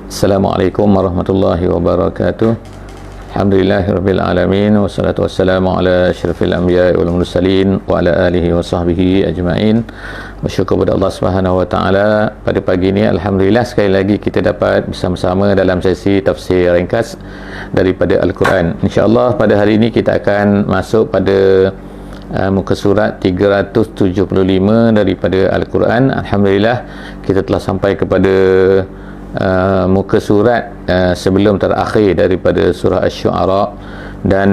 Assalamualaikum warahmatullahi wabarakatuh. Alhamdulillahirabbil alamin wassalatu wassalamu ala asyrafil anbiya'i wal mursalin wa ala alihi wa sahbihi ajma'in. Bersyukur kepada Allah Subhanahu wa taala, pada pagi ini alhamdulillah sekali lagi kita dapat bersama-sama dalam sesi tafsir ringkas daripada Al-Quran. Insya-Allah pada hari ini kita akan masuk pada muka surat 375 daripada Al-Quran. Alhamdulillah kita telah sampai kepada muka surat sebelum terakhir daripada surah Asy-Syu'ara, dan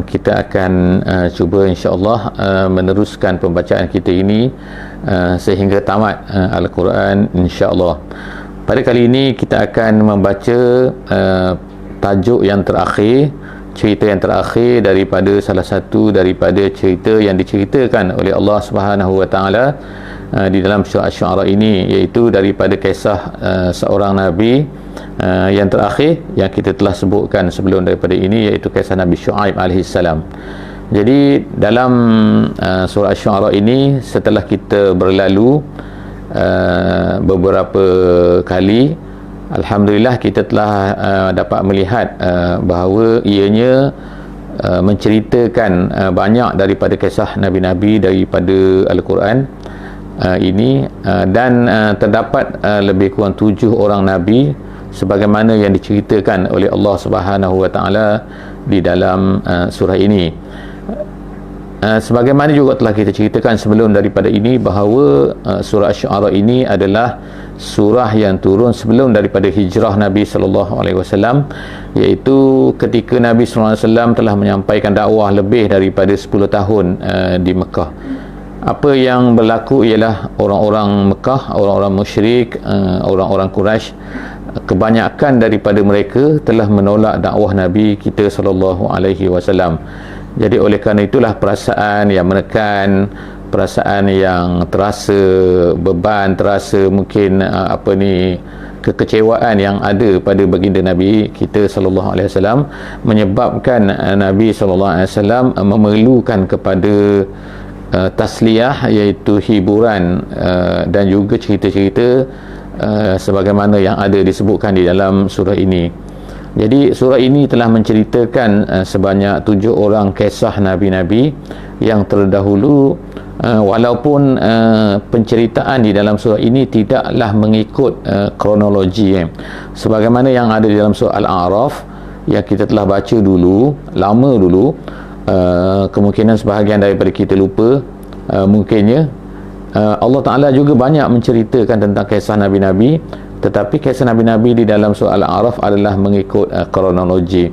kita akan cuba insya-Allah meneruskan pembacaan kita ini sehingga tamat Al-Quran insya-Allah. Pada kali ini kita akan membaca tajuk yang terakhir, cerita yang terakhir daripada salah satu daripada cerita yang diceritakan oleh Allah Subhanahu wa taala di dalam surah Asy-Syu'ara ini, iaitu daripada kisah seorang nabi yang terakhir yang kita telah sebutkan sebelum daripada ini, iaitu kisah Nabi Syu'aib alaihi salam. Jadi dalam surah Asy-Syu'ara ini, setelah kita berlalu beberapa kali, alhamdulillah kita telah dapat melihat bahawa ianya menceritakan banyak daripada kisah nabi-nabi daripada Al-Quran ini, dan terdapat lebih kurang 7 orang nabi sebagaimana yang diceritakan oleh Allah Subhanahu wa taala di dalam surah ini. Sebagaimana juga telah kita ceritakan sebelum daripada ini bahawa surah Asy-Syu'ara ini adalah surah yang turun sebelum daripada hijrah Nabi sallallahu alaihi wasallam, iaitu ketika Nabi sallallahu alaihi wasallam telah menyampaikan dakwah lebih daripada 10 tahun di Mekah. Apa yang berlaku ialah orang-orang Mekah, orang-orang musyrik, orang-orang Quraisy, kebanyakan daripada mereka telah menolak dakwah Nabi kita sallallahu alaihi wasallam. Jadi oleh kerana itulah perasaan yang menekan, perasaan yang terasa beban, terasa mungkin kekecewaan yang ada pada baginda Nabi kita sallallahu alaihi wasallam, menyebabkan Nabi sallallahu alaihi wasallam memerlukan kepada tasliyah, iaitu hiburan dan juga cerita-cerita sebagaimana yang ada disebutkan di dalam surah ini. Jadi surah ini telah menceritakan sebanyak 7 orang kisah nabi-nabi yang terdahulu, walaupun penceritaan di dalam surah ini tidaklah mengikut kronologi sebagaimana yang ada di dalam surah Al-A'raf yang kita telah baca dulu, lama dulu. Kemungkinan sebahagian daripada kita lupa, mungkinnya Allah Ta'ala juga banyak menceritakan tentang kisah Nabi-Nabi, tetapi kisah Nabi-Nabi di dalam surah Al-A'raf adalah mengikut kronologi.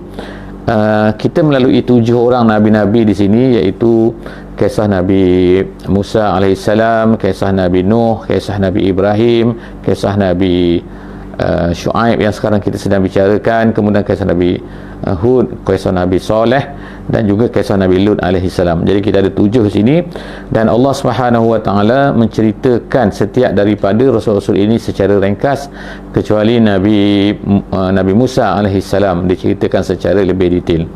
Kita melalui 7 orang Nabi-Nabi di sini, iaitu kisah Nabi Musa alaihissalam, kisah Nabi Nuh, kisah Nabi Ibrahim, kisah Nabi Syu'aib yang sekarang kita sedang bicarakan, kemudian kisah Nabi Hud, kisah Nabi Saleh, dan juga kisah Nabi Lut alaihissalam. Jadi kita ada 7 sini, dan Allah Subhanahu wa taala menceritakan setiap daripada rasul-rasul ini secara ringkas, kecuali Nabi Musa alaihissalam diceritakan secara lebih detail.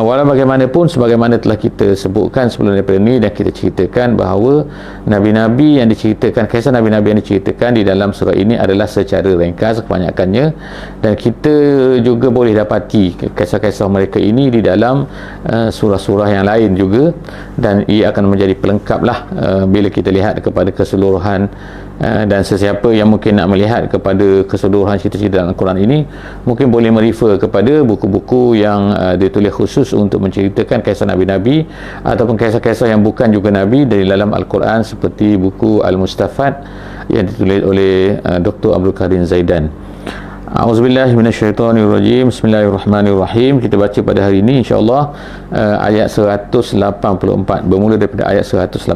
Walau bagaimanapun, sebagaimana telah kita sebutkan sebelum daripada ini, dan kita ceritakan bahawa nabi-nabi yang diceritakan, kisah nabi-nabi yang diceritakan di dalam surah ini adalah secara ringkas kebanyakannya, dan kita juga boleh dapati kisah-kisah mereka ini di dalam surah-surah yang lain juga, dan ia akan menjadi pelengkap lah bila kita lihat kepada keseluruhan. Dan sesiapa yang mungkin nak melihat kepada keseluruhan cerita-cerita dalam Al-Quran ini, mungkin boleh merefer kepada buku-buku yang ditulis khusus untuk menceritakan kisah Nabi-Nabi ataupun kisah-kisah yang bukan juga Nabi dari dalam Al-Quran, seperti buku Al-Mustafad yang ditulis oleh Dr. Abdul Karim Zaidan. A'udzubillahi minasyaitonirrajim. Bismillahirrahmanirrahim. Kita baca pada hari ini insya-Allah ayat 184, bermula daripada ayat 184.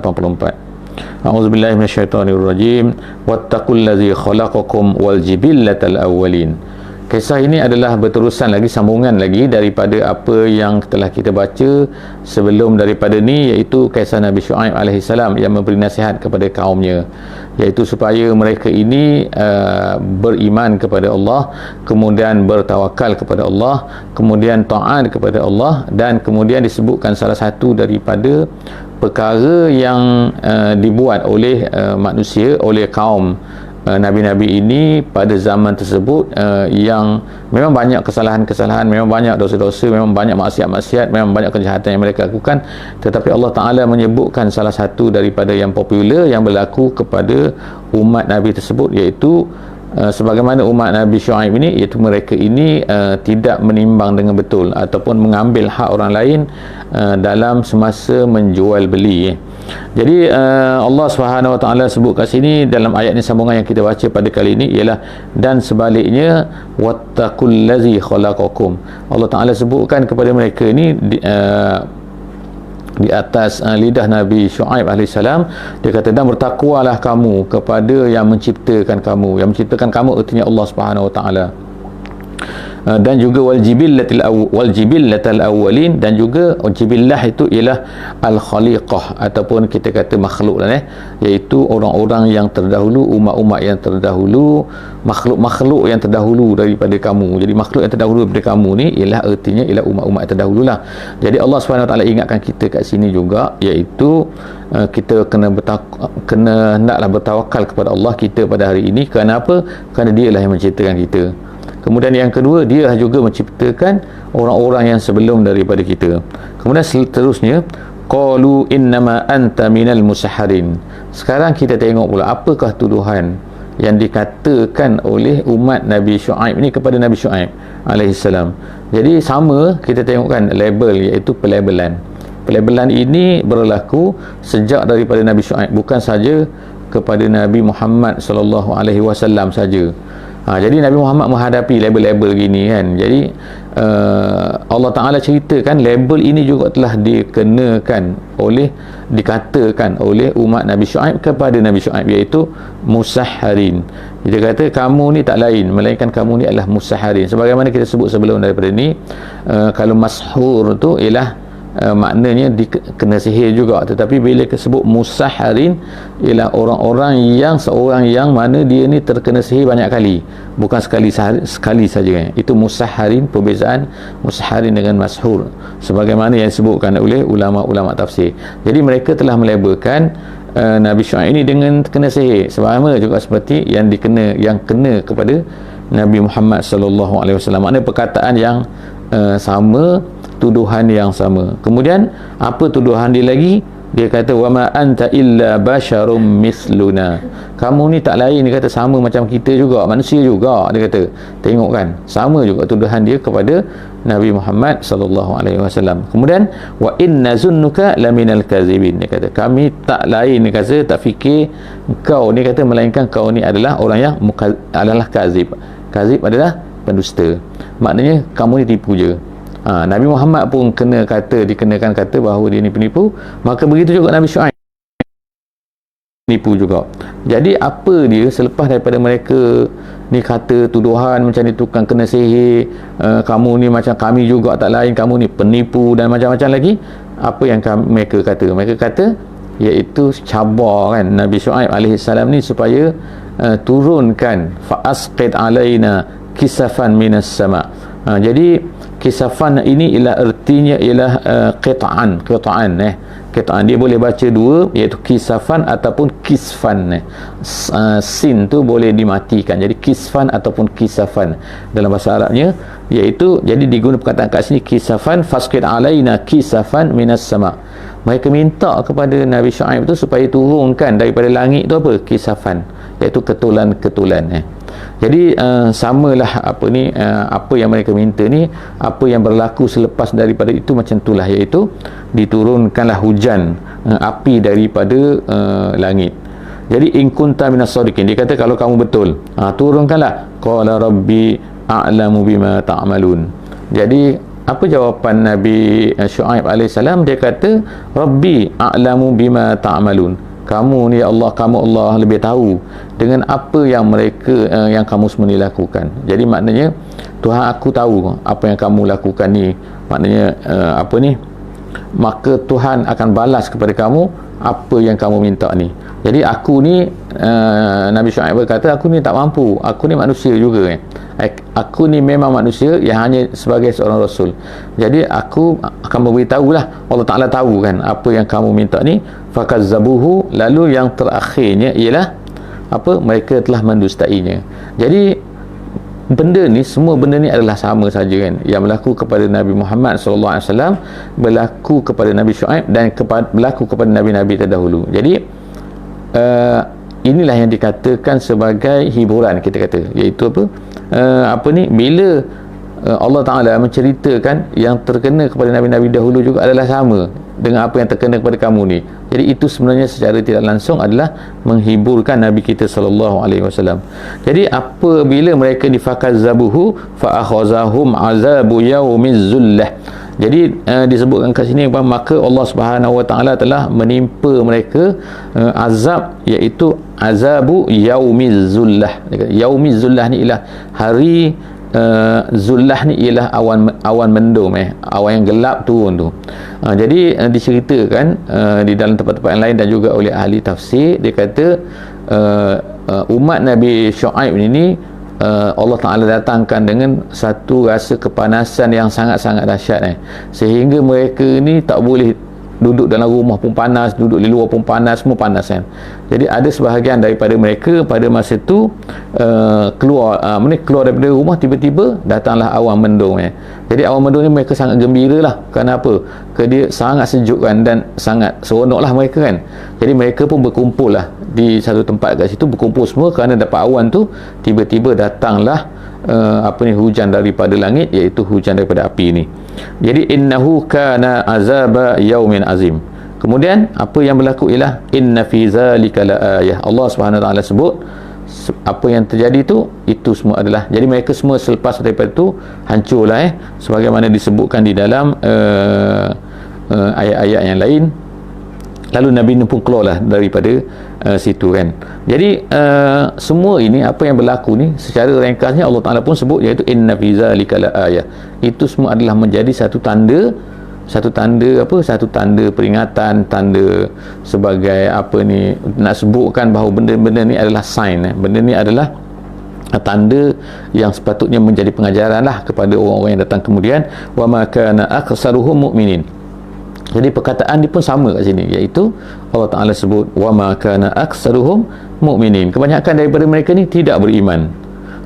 A'udzubillahi minasyaitonirrajim. Wattaqullazi khalaqakum wal jibillatal awwalin. Kisah ini adalah berterusan lagi, sambungan lagi daripada apa yang telah kita baca sebelum daripada ni, iaitu kisah Nabi Syu'aib alaihissalam yang memberi nasihat kepada kaumnya, iaitu supaya mereka ini beriman kepada Allah, kemudian bertawakal kepada Allah, kemudian taat kepada Allah, dan kemudian disebutkan salah satu daripada perkara yang dibuat oleh manusia, oleh kaum Nabi-Nabi ini pada zaman tersebut yang memang banyak kesalahan-kesalahan, memang banyak dosa-dosa, memang banyak maksiat-maksiat, memang banyak kejahatan yang mereka lakukan, tetapi Allah Ta'ala menyebutkan salah satu daripada yang popular yang berlaku kepada umat Nabi tersebut, iaitu sebagaimana umat Nabi Syuaib ini, iaitu mereka ini tidak menimbang dengan betul ataupun mengambil hak orang lain dalam semasa menjual beli. Jadi Allah Subhanahu Wa Taala sebut kat sini dalam ayat ni, sambungan yang kita baca pada kali ini ialah dan sebaliknya wattaqullazi khalaqakum. Allah Taala sebutkan kepada mereka ini di atas lidah Nabi Syuaib AS, dia kata, dan bertakwalah kamu kepada yang menciptakan kamu. Yang menciptakan kamu artinya Allah Subhanahu Wa Taala. Dan juga wal jibillatal awwalin, dan juga jibillah itu ialah al khaliqah ataupun kita kata makhluk lah, iaitu orang-orang yang terdahulu, umat-umat yang terdahulu, makhluk-makhluk yang terdahulu daripada kamu. Jadi makhluk yang terdahulu daripada kamu ni ialah artinya ialah umat-umat yang terdahulu lah. Jadi Allah Subhanahu Wa Taala ingatkan kita kat sini juga, iaitu kita kena hendaklah bertawakal kepada Allah kita pada hari ini. Kenapa? Kerana Dia lah yang menciptakan kita. Kemudian yang kedua, Dia juga menciptakan orang-orang yang sebelum daripada kita. Kemudian seterusnya, qalu innama anta minal musahharin. Sekarang kita tengok pula apakah tuduhan yang dikatakan oleh umat Nabi Syuaib ini kepada Nabi Syuaib alaihissalam. Jadi sama kita tengokkan label, iaitu pelabelan. Pelabelan ini berlaku sejak daripada Nabi Syuaib, bukan saja kepada Nabi Muhammad sallallahu alaihi wasallam saja. Jadi Nabi Muhammad menghadapi label-label gini kan. Jadi Allah Ta'ala ceritakan label ini juga telah dikatakan oleh umat Nabi Syuaib kepada Nabi Syuaib, iaitu musahharin. Dia kata kamu ni tak lain melainkan kamu ni adalah musahharin. Sebagaimana kita sebut sebelum daripada ni, kalau mashhur tu ialah maknanya kena sihir juga, tetapi bila disebut musahharin ialah orang-orang yang seorang yang mana dia ni terkena sihir banyak kali, bukan sekali saja. Itu musahharin, perbezaan musahharin dengan mashhur sebagaimana yang disebutkan oleh ulama-ulama tafsir. Jadi mereka telah melabelkan Nabi Syuaib ini dengan kena sihir, sama juga seperti yang kena kepada Nabi Muhammad sallallahu alaihi wasallam. Maknanya perkataan yang sama, tuduhan yang sama. Kemudian apa tuduhan dia lagi? Dia kata wama anta illa basyarum misluna. Kamu ni tak lain, dia kata sama macam kita juga, manusia juga. Dia kata, tengok kan, sama juga tuduhan dia kepada Nabi Muhammad sallallahu alaihi wasallam. Kemudian wa inna zunnuka laminal kazibin. Dia kata kami tak lain, dia kata tak fikir kau ni, kata melainkan kau ni adalah orang yang adalah kazib. Kazib adalah pendusta. Maknanya kamu ni tipu je. Nabi Muhammad pun dikenakan kata bahawa dia ni penipu, maka begitu juga Nabi Syuaib penipu juga. Jadi apa dia selepas daripada mereka ni kata tuduhan macam ni, tukang kena sihir, kamu ni macam kami juga tak lain, kamu ni penipu dan macam-macam lagi, apa yang mereka kata? Mereka kata iaitu cabar kan Nabi Syuaib alaihissalam ni supaya turunkan fa'asqid alaina kisafan minas sama. Jadi kisafan ini ialah artinya ialah qita'an. Qita'an dia boleh baca dua, iaitu kisafan ataupun kisfan. Sin tu boleh dimatikan, jadi kisfan ataupun kisafan dalam bahasa Arabnya, iaitu jadi diguna perkataan kat sini kisafan, fasqid alaina kisafan minas sama. Mereka minta kepada Nabi Syuaib tu supaya turunkan daripada langit tu apa? Kisafan, iaitu ketulan-ketulan. Jadi samalah apa yang mereka minta ni, apa yang berlaku selepas daripada itu macam itulah, iaitu diturunkanlah hujan api daripada langit. Jadi in kunta minas sadiqin, dia kata kalau kamu betul, turunkanlah. Qala rabbi a'lamu bima ta'malun. Jadi apa jawapan Nabi Syuaib alaihissalam? Dia kata rabbi a'lamu bima ta'malun. Kamu ni Allah, kamu Allah lebih tahu dengan apa yang mereka yang kamu semua ni lakukan. Jadi maknanya Tuhan, aku tahu apa yang kamu lakukan ni. Maknanya maka Tuhan akan balas kepada kamu apa yang kamu minta ni. Jadi aku ni Nabi Syuaib berkata, aku ni tak mampu, aku ni manusia juga aku ni memang manusia yang hanya sebagai seorang rasul. Jadi aku akan memberitahulah, Allah Ta'ala tahu kan apa yang kamu minta ni. Fakazzabuhu, lalu yang terakhirnya ialah mereka telah mendustainya. Jadi benda ni, semua benda ni adalah sama saja kan. Yang berlaku kepada Nabi Muhammad SAW berlaku kepada Nabi Syuaib dan berlaku kepada nabi-nabi terdahulu. Jadi inilah yang dikatakan sebagai hiburan, kita kata, iaitu bila Allah Ta'ala menceritakan yang terkena kepada nabi-nabi dahulu juga adalah sama dengan apa yang terkena kepada kamu ni. Jadi itu sebenarnya secara tidak langsung adalah menghiburkan Nabi kita sallallahu alaihi wasallam. Jadi apabila mereka difakazzabuhu fa akhazahum azabu yaumiz zullah. Jadi disebutkan kat sini bahawa maka Allah Subhanahu wa taala telah menimpa mereka azab, iaitu azabu yaumiz zullah. Yaumiz zullah ni ialah hari zullah ni ialah awan mendung, awan yang gelap turun tu. Jadi diceritakan di dalam tempat-tempat yang lain dan juga oleh ahli tafsir, dia kata umat Nabi Syuaib ini Allah Ta'ala datangkan dengan satu rasa kepanasan yang sangat-sangat dahsyat, sehingga mereka ni tak boleh duduk dalam rumah pun panas, duduk di luar pun panas, semua panas kan. Jadi ada sebahagian daripada mereka pada masa tu keluar daripada rumah, tiba-tiba datanglah awan mendung. Jadi awan mendung ni mereka sangat gembira lah. Kerana apa? Kerana dia sangat sejuk kan, dan sangat seronok lah mereka kan. Jadi mereka pun berkumpul lah di satu tempat kat situ, berkumpul semua kerana dapat awan tu. Tiba-tiba datanglah hujan daripada langit, iaitu hujan daripada api ni. Jadi innahu kana azaba yaumin azim. Kemudian apa yang berlaku ialah inna fi zalika laayah. Allah Subhanahu wa taala sebut apa yang terjadi tu, itu semua adalah, jadi mereka semua selepas daripada tu hancurlah, sebagaimana disebutkan di dalam ayat-ayat yang lain. Lalu Nabi Nuh pun keluarlah daripada situ kan. Jadi semua ini apa yang berlaku ni secara ringkasnya Allah Ta'ala pun sebut, iaitu inna fi zalika laayah. Itu semua adalah menjadi satu tanda peringatan, tanda sebagai nak sebutkan bahawa benda-benda ni adalah sign, benda ni adalah tanda yang sepatutnya menjadi pengajaran lah kepada orang-orang yang datang kemudian. Wa ma kana aktsaruhum mu'minin. Jadi perkataan dia pun sama kat sini, iaitu Allah Ta'ala sebut wa ma kana aktsaruhum mu'minin. Kebanyakan daripada mereka ni tidak beriman.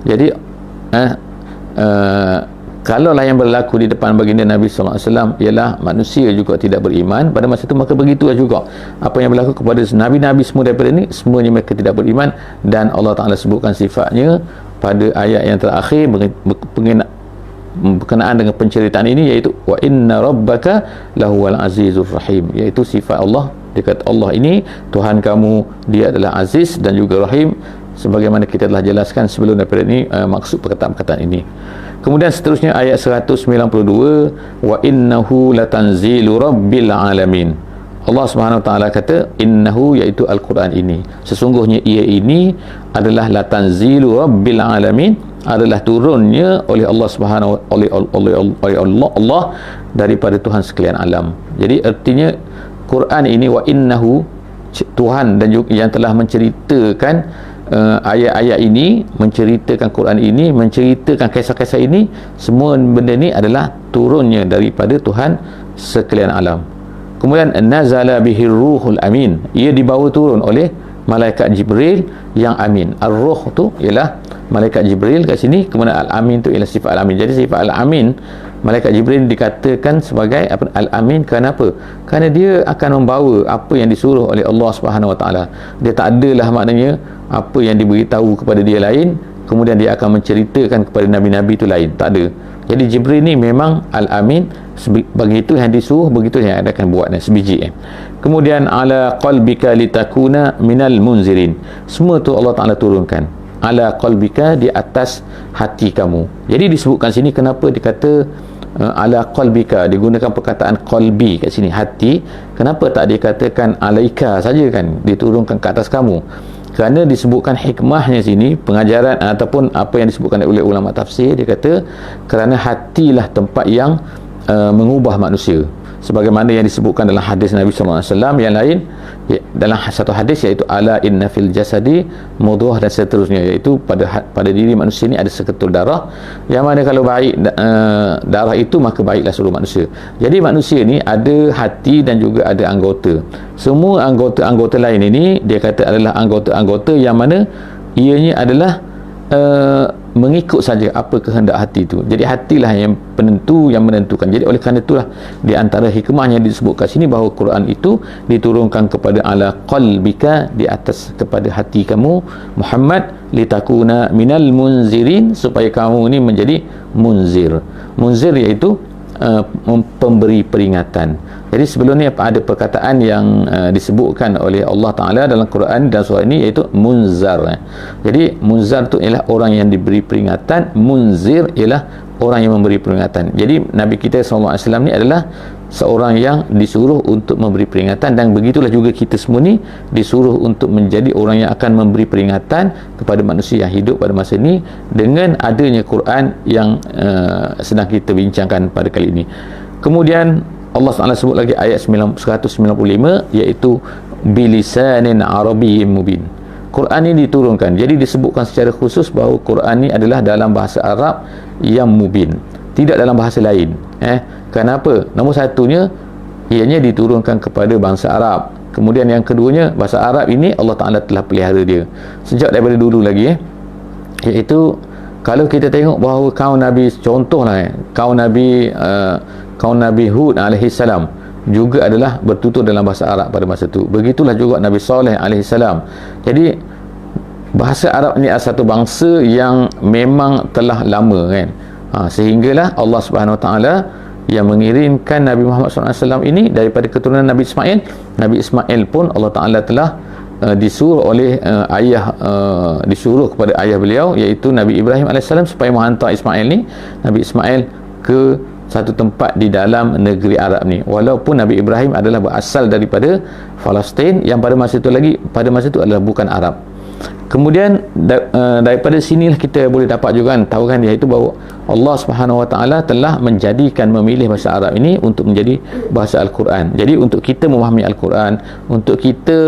Jadi kalaulah yang berlaku di depan baginda Nabi SAW ialah manusia juga tidak beriman pada masa itu, maka begitulah juga apa yang berlaku kepada nabi-nabi semua daripada ni, semuanya mereka tidak beriman. Dan Allah Ta'ala sebutkan sifatnya pada ayat yang terakhir berkenaan dengan penceritaan ini, iaitu wa inna rabbaka lahuwal azizur rahim, iaitu sifat Allah. Dia kata Allah ini Tuhan kamu, dia adalah aziz dan juga rahim, sebagaimana kita telah jelaskan sebelum daripada ini maksud perkataan-perkataan ini. Kemudian seterusnya ayat 192, wa innahu latanzilu rabbil alamin. Allah Subhanahu wa taala kata innahu, iaitu al-Quran ini, sesungguhnya ia ini adalah latanzilu rabbil alamin, adalah turunnya oleh Allah Subhanahu oleh Allah daripada Tuhan sekalian alam. Jadi artinya Quran ini wa innahu, Tuhan dan juga yang telah menceritakan ayat-ayat ini, menceritakan Quran ini, menceritakan kisah-kisah ini, semua benda ni adalah turunnya daripada Tuhan sekalian alam. Kemudian nazala bihir ruhul amin, ia dibawa turun oleh malaikat Jibril yang amin. Ar-ruh tu ialah malaikat Jibril kat sini, kemudian al-amin tu ialah sifat al-amin. Jadi sifat al-amin, malaikat Jibril dikatakan sebagai al-amin kerana apa? Kerana dia akan membawa apa yang disuruh oleh Allah Subhanahu wa taala. Dia tak adalah maknanya apa yang diberitahu kepada dia lain, kemudian dia akan menceritakan kepada nabi-nabi itu lain, tak ada. Jadi Jibril ni memang al-amin, begitu yang disuruh begitu yang dia akan buat, sebiji. Kemudian ala qalbika litakuna minal munzirin, semua tu Allah Ta'ala turunkan ala qalbika, di atas hati kamu. Jadi disebutkan sini kenapa dikata ala qalbika, digunakan perkataan qalbi kat sini, hati. Kenapa tak dikatakan alaika saja kan, diturunkan ke atas kamu? Kerana disebutkan hikmahnya sini, pengajaran ataupun apa yang disebutkan oleh ulama tafsir, dia kata kerana hatilah tempat yang mengubah manusia. sebagaimana yang disebutkan dalam hadis Nabi SAW yang lain, dalam satu hadis, iaitu ala inna fil jasadi mudghah dan seterusnya, iaitu pada diri manusia ni ada seketul darah, yang mana kalau baik darah itu, maka baiklah seluruh manusia. Jadi manusia ni ada hati dan juga ada anggota. Semua anggota-anggota lain ini dia kata adalah anggota-anggota yang mana ianya adalah mengikut saja apa kehendak hati itu. Jadi hatilah yang penentu, yang menentukan. Jadi oleh kerana itulah di antara hikmahnya disebutkan sini bahawa Quran itu diturunkan kepada ala qalbika, di atas kepada hati kamu Muhammad, litakuna minal munzirin, supaya kamu ini menjadi munzir. Munzir iaitu pemberi peringatan. Jadi sebelum ni ada perkataan yang disebutkan oleh Allah Ta'ala dalam Quran dan surah ini, iaitu munzar. Jadi munzar tu ialah orang yang diberi peringatan, munzir ialah orang yang memberi peringatan. Jadi Nabi kita SAW ni adalah seorang yang disuruh untuk memberi peringatan, dan begitulah juga kita semua ni disuruh untuk menjadi orang yang akan memberi peringatan kepada manusia yang hidup pada masa ini dengan adanya Quran yang sedang kita bincangkan pada kali ini. Kemudian Allah SWT sebut lagi ayat 195, iaitu bilisanin arabiyyin mubin. Quran ini diturunkan, jadi disebutkan secara khusus bahawa Quran ini adalah dalam bahasa Arab yang mubin, tidak dalam bahasa lain. Kenapa? Nombor satunya, ianya diturunkan kepada bangsa Arab. Kemudian yang keduanya, bahasa Arab ini Allah Ta'ala telah pelihara dia sejak daripada dulu lagi, iaitu kalau kita tengok bahawa kaum Nabi, contohlah kaum Nabi Hud alaihi salam juga adalah bertutur dalam bahasa Arab pada masa itu. Begitulah juga Nabi Saleh alaihi salam. Jadi bahasa Arab ni adalah satu bangsa yang memang telah lama, kan. Sehinggalah Allah Subhanahu Wa Taala yang mengirimkan Nabi Muhammad SAW ini daripada keturunan Nabi Ismail. Nabi Ismail pun Allah Ta'ala telah disuruh oleh disuruh kepada ayah beliau, iaitu Nabi Ibrahim AS, supaya menghantar Ismail ni, Nabi Ismail, ke satu tempat di dalam negeri Arab ni. Walaupun Nabi Ibrahim adalah berasal daripada Palestin, yang pada masa itu adalah bukan Arab. Kemudian daripada sinilah kita boleh dapat juga tahu kan, iaitu bahawa Allah Subhanahu Wa Taala telah memilih bahasa Arab ini untuk menjadi bahasa Al-Quran. Jadi untuk kita memahami Al-Quran, untuk kita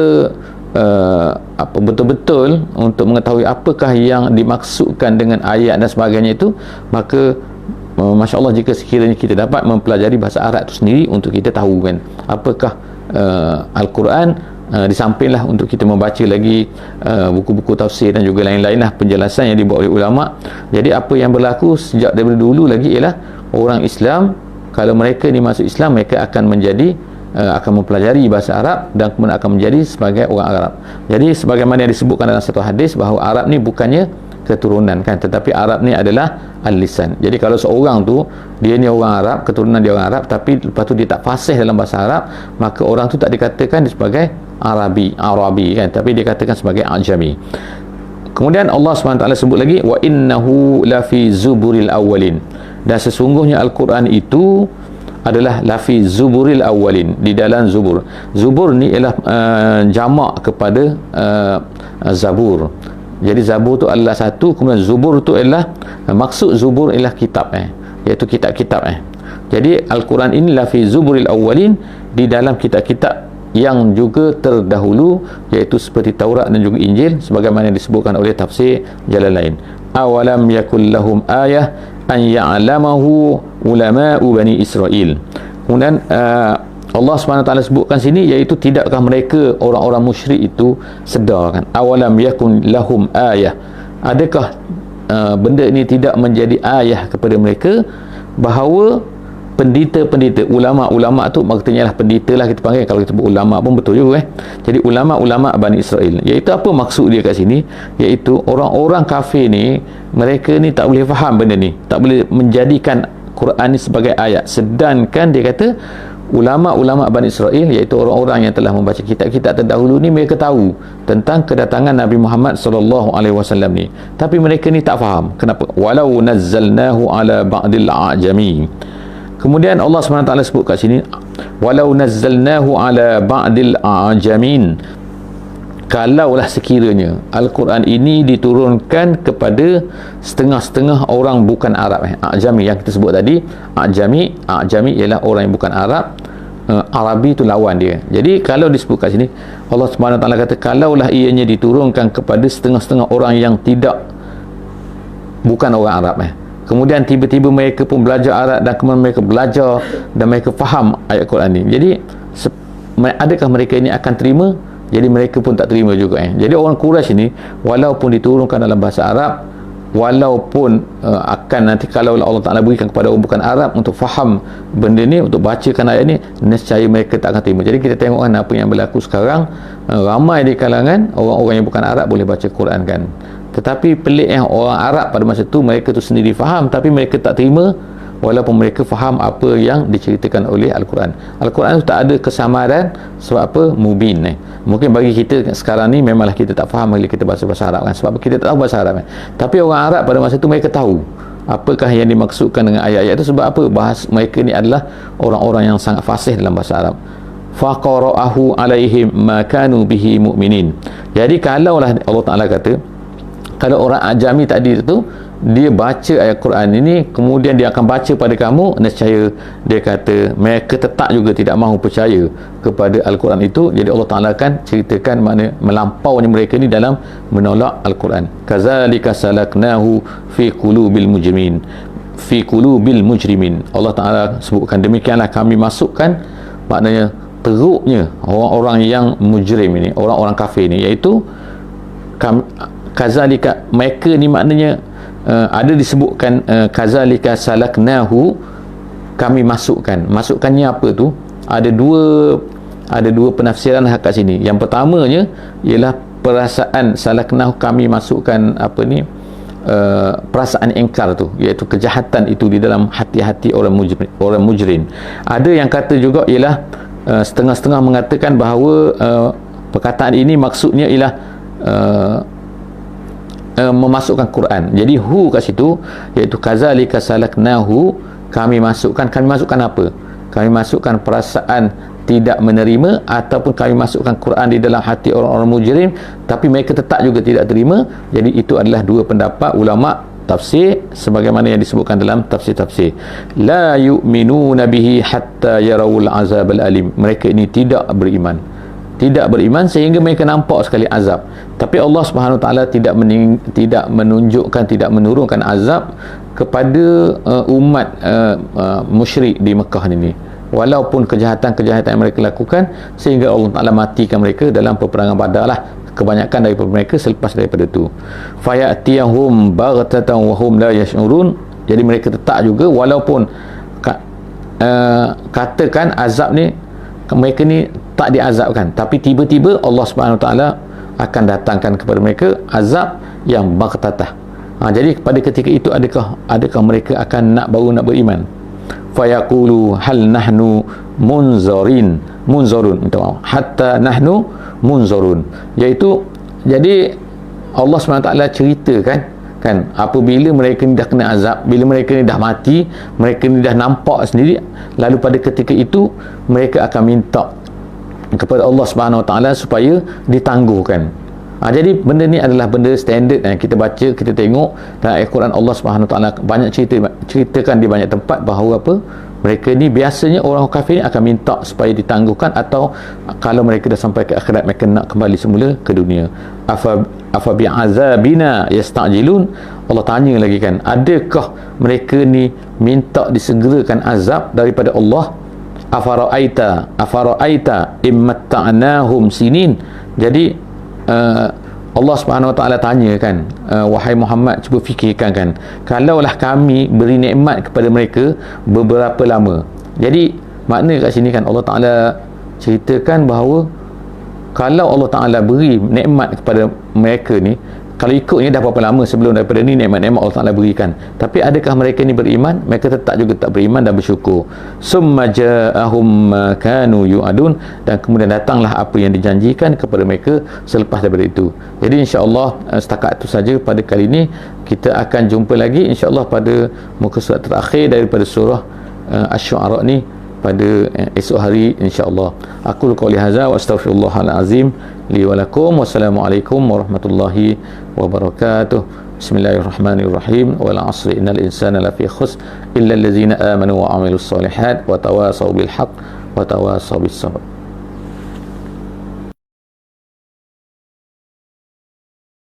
betul-betul untuk mengetahui apakah yang dimaksudkan dengan ayat dan sebagainya itu, maka Masya Allah, jika sekiranya kita dapat mempelajari bahasa Arab itu sendiri untuk kita tahu, kan, apakah Al-Quran, di sampinglah untuk kita membaca lagi buku-buku tafsir dan juga lain-lain lah penjelasan yang dibuat oleh ulama. Jadi apa yang berlaku sejak daripada dulu lagi ialah orang Islam, kalau mereka ni masuk Islam, mereka akan menjadi akan mempelajari bahasa Arab dan kemudian akan menjadi sebagai orang Arab. Jadi sebagaimana yang disebutkan dalam satu hadis bahawa Arab ni bukannya keturunan, kan, tetapi Arab ni adalah al-lisan. Jadi kalau seorang tu dia ni orang Arab, keturunan dia orang Arab, tapi lepas tu dia tak fasih dalam bahasa Arab, maka orang tu tak dikatakan sebagai Arabi, kan, tapi dia katakan sebagai Ajami. Kemudian Allah SWT sebut lagi, wa innahu lafi zuburil awwalin, dan sesungguhnya Al-Quran itu adalah lafi zuburil awwalin, di dalam zubur. Zubur ni ialah jamak kepada zabur. Jadi zabur tu adalah satu, kemudian zubur tu adalah maksud zubur ialah kitab, iaitu kitab-kitab. Jadi Al-Quran ini lafi zuburil awwalin, di dalam kitab-kitab yang juga terdahulu, iaitu seperti Taurat dan juga Injil, sebagaimana disebutkan oleh tafsir Jalalain. Awalam yakul lahum ayah an ya'lamahu ulama'u Bani Israel. Kemudian Allah SWT sebutkan sini, iaitu tidakkah mereka orang-orang musyrik itu sedar, kan, awalam yakun lahum ayah, adakah benda ini tidak menjadi ayah kepada mereka, bahawa pendeta-pendeta, ulama-ulama tu maksudnya lah pendeta lah kita panggil, kalau kita sebut ulama pun betul juga, jadi ulama-ulama Bani Israel. Iaitu apa maksud dia kat sini, iaitu orang-orang kafir ni, mereka ni tak boleh faham benda ni, tak boleh menjadikan Quran ni sebagai ayat, sedangkan dia kata ulama-ulama Bani Israel, iaitu orang-orang yang telah membaca kitab-kitab terdahulu ni, mereka tahu tentang kedatangan Nabi Muhammad SAW ni, tapi mereka ni tak faham. Kenapa? Walau nazzalnahu ala ba'dil a'jami. Kemudian Allah SWT sebut kat sini, walau nazzalnahu ala ba'dil a'jamin, kalaulah sekiranya Al-Quran ini diturunkan kepada setengah-setengah orang bukan Arab, A'jami yang kita sebut tadi. A'jami ialah orang yang bukan Arab, Arabi tu lawan dia. Jadi kalau disebut kat sini Allah Subhanahu Wa Taala kata kalaulah ianya diturunkan kepada setengah-setengah orang yang bukan orang Arab, kemudian tiba-tiba mereka pun belajar Arab dan kemudian mereka belajar dan mereka faham ayat Quran ni, jadi adakah mereka ini akan terima? Jadi mereka pun tak terima juga. Jadi orang Quraisy ini walaupun diturunkan dalam bahasa Arab, walaupun akan nanti kalau Allah Ta'ala berikan kepada orang bukan Arab untuk faham benda ni, untuk bacakan ayat ni, nescaya mereka tak akan terima. Jadi kita tengok kan apa yang berlaku sekarang, ramai di kalangan orang-orang yang bukan Arab boleh baca Quran kan, tetapi pelik orang Arab pada masa tu mereka tu sendiri faham tapi mereka tak terima walaupun mereka faham apa yang diceritakan oleh Al-Quran. Al-Quran tu tak ada kesamaran. Sebab apa? Mubin. Mungkin bagi kita sekarang ni memanglah kita tak faham bila kita bahasa Arab kan, sebab kita tak tahu bahasa Arab kan. Tapi orang Arab pada masa tu mereka tahu apakah yang dimaksudkan dengan ayat-ayat itu. Sebab apa? Bahasa mereka ni adalah orang-orang yang sangat fasih dalam bahasa Arab. Faqara'ahu alaihim ma kanu bihi mu'minin. Jadi kalaulah Allah Ta'ala kata kalau orang ajami tadi itu dia baca ayat Quran ini kemudian dia akan baca pada kamu, nescaya dia kata mereka tetap juga tidak mahu percaya kepada Al-Quran itu. Jadi Allah Ta'ala akan ceritakan mana melampaunya mereka ni dalam menolak Al-Quran. Kazalika salaknahu fi qulubil mujrimin, fi qulubil mujrimin. Allah Ta'ala sebutkan demikianlah kami masukkan, maknanya teruknya orang-orang yang mujrim ini, orang-orang kafir ni, iaitu kazalika, mereka ni maknanya ada disebutkan kazalika salaknahu, kami masukkannya apa tu, ada dua penafsiran kat sini. Yang pertamanya ialah perasaan salaknahu, kami masukkan apa ni, perasaan ingkar tu, iaitu kejahatan itu di dalam hati-hati orang mujrim. Ada yang kata juga ialah setengah-setengah mengatakan bahawa perkataan ini maksudnya ialah memasukkan Quran. Jadi hu kat situ iaitu kazalika salaknahu, kami masukkan apa? Kami masukkan perasaan tidak menerima, ataupun kami masukkan Quran di dalam hati orang-orang mujrim tapi mereka tetap juga tidak terima. Jadi itu adalah dua pendapat ulama tafsir sebagaimana yang disebutkan dalam tafsir-tafsir. La yu'minuna bihi hatta yarawul azab al-alim. Mereka ini tidak beriman sehingga mereka nampak sekali azab. Tapi Allah Subhanahu Taala tidak menunjukkan, tidak menurunkan azab kepada umat musyrik di Mekah ini, walaupun kejahatan-kejahatan yang mereka lakukan, sehingga Allah Taala matikan mereka dalam peperangan Badar lah, kebanyakan daripada mereka selepas daripada itu. Fayatiyahum baghtatan wa hum la yash'urun. Jadi mereka tetap juga walaupun katakan azab ni mereka ni tak diazabkan, tapi tiba-tiba Allah Subhanahu Taala akan datangkan kepada mereka azab yang baghtah. Jadi pada ketika itu adakah mereka akan baru nak beriman? Fayaqulu hal nahnu munzarun, minta maaf, hatta nahnu munzarun, iaitu jadi Allah SWT ceritakan kan apabila mereka ni dah kena azab, bila mereka ni dah mati, mereka ni dah nampak sendiri, lalu pada ketika itu mereka akan minta kepada Allah Subhanahu Wa Taala supaya ditangguhkan. Jadi benda ni adalah benda standard yang kita baca, kita tengok dalam Al-Quran. Allah Subhanahu Wa Taala banyak ceritakan di banyak tempat bahawa apa, mereka ni biasanya orang kafir ni akan minta supaya ditangguhkan, atau kalau mereka dah sampai ke akhirat mereka nak kembali semula ke dunia. Afa bi'azabina yasta'jilun. Allah tanya lagi kan, adakah mereka ni minta disegerakan azab daripada Allah? Afara'aita immatta'nahum sinin. Jadi Allah Subhanahu Wa Taala tanya kan, wahai Muhammad, cuba fikirkan kan, kalaulah kami beri nikmat kepada mereka beberapa lama. Jadi makna kat sini kan Allah Taala ceritakan bahawa kalau Allah Taala beri nikmat kepada mereka ni, kalau ikutnya dah berapa lama sebelum daripada ni nikmat-nikmat Allah Ta'ala berikan, tapi adakah mereka ni beriman? Mereka tetap juga tak beriman dan bersyukur. Summa ja'ahum ma kanu yu'adun, dan kemudian datanglah apa yang dijanjikan kepada mereka selepas daripada itu. Jadi insya-Allah setakat itu saja pada kali ini. Kita akan jumpa lagi insya-Allah pada muka surat terakhir daripada surah Asy-Syu'ara ni pada esok hari insya-Allah. Aku qouli hadza wa astaghfirullahal azim li wa lakum. Wassalamualaikum warahmatullahi wabarakatuh. Bismillahirrahmanirrahim. Wal 'asri innal insana lafi khusr illa allazina amanu wa 'amilus solihat wa tawasaw bil haqq wa tawassaw bis sabr.